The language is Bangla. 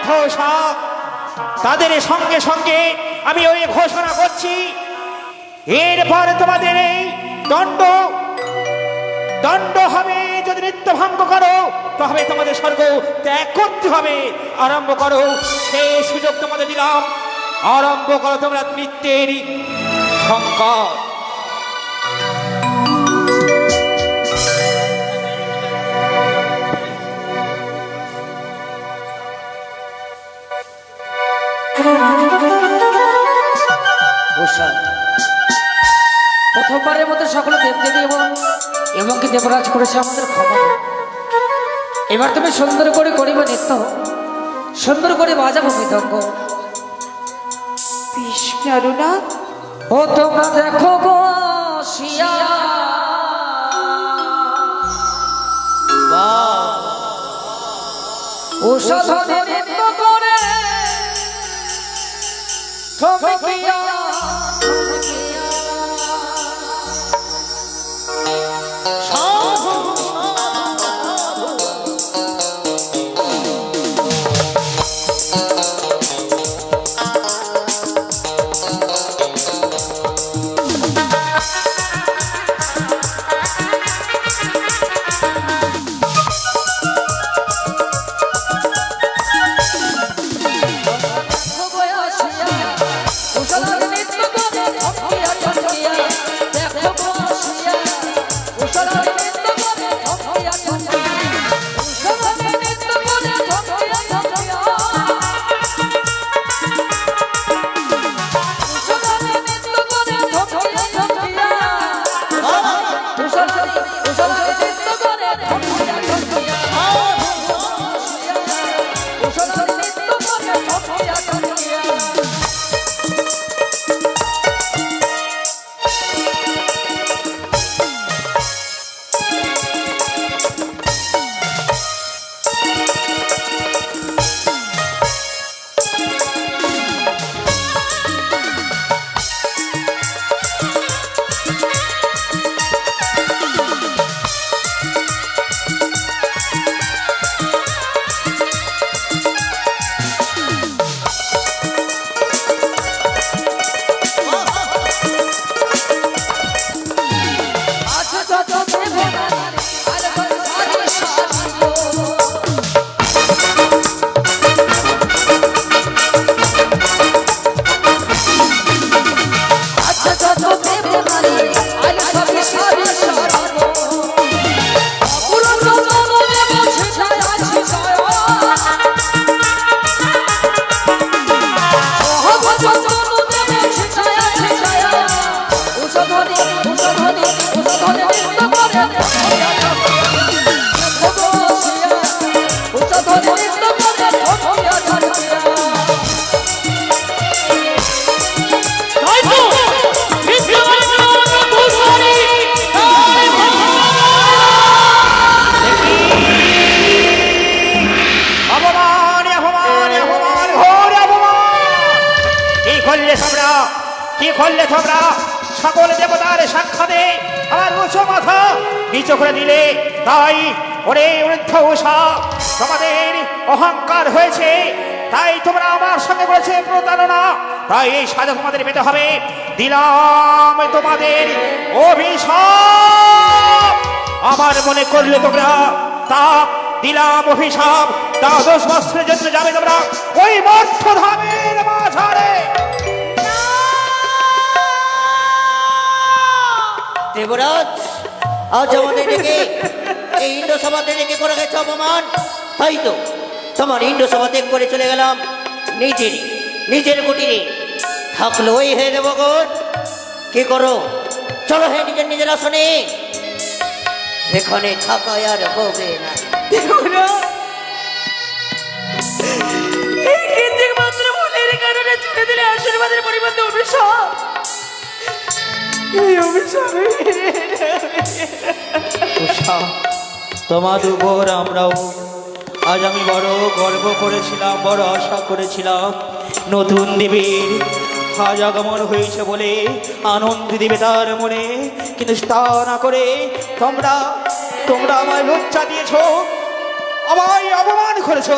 অনির্ধোষা তাদের সঙ্গে সঙ্গে আমি ওই ঘোষণা করছি, এরপর তোমাদের এই দণ্ড হবে। যদি নৃত্য ভঙ্গ করো তবে তোমাদের স্বর্গ ত্যাগ করতে হবে। আরম্ভ করো, সেই সুযোগ তোমাদের দিলাম। আরম্ভ করো তোমরা নৃত্যের সংকট। প্রথমবারের মতো সকল দেবদেবী এবং কি দেবরাজ করেছে আমাদের ক্ষমা। এবার তুমি সুন্দর করে করিবে নৃত্য, সুন্দর করে বাজাবো মৃদঙ্গ। ও তোমরা দেখো গো শিয়া, ঔষধে নৃত্য করে থমকিয়া কি করলে তোমরা? সকল দেবতার সাক্ষাতে আমার উঁচু মাথা নিচু করে দিলে। তাই ওরে ঊর্ধ্বশা, তোমাদের অহংকার হয়েছে, তাই তোমরা আমার সঙ্গে করেছে প্রতারণা। তাই এই সাজা তোমাদের পেতে হবে। দিলাম তোমাদের অভিশাপ। আমার মনে করলে তোমরা তা দিলাম অভিশাপ। 10 বছরের জন্য যাবে তোমরা ওই মর্তধামের মাঝারে। দেবরাজ, আজ আমাদের ডেকে এই ইন্দ্রসভাতে ডেকে করে গেছে অপমান। তাই তো তোমার ইন্দ্রসভা ত্যাগ করে চলে গেলাম নিজের কুটিরে। থাকলো ওই হে দেবগণ, কি করো? চলো হে নিজের আসনে, এখানে থাকা আর হবে না। আশীর্বাদের পরিবর্তে অভিশাপ। তোমার উপর আমরাও আজ আমি বড় গর্ব করেছিলাম, বড় আশা করেছিলাম নতুন দেবীর আজ আগমন হয়েছে বলে আনন্দ দিবে তার মনে। কিন্তু তা না করে তোমরা আমায় লজ্জা দিয়েছ, আমায় অপমান করেছ।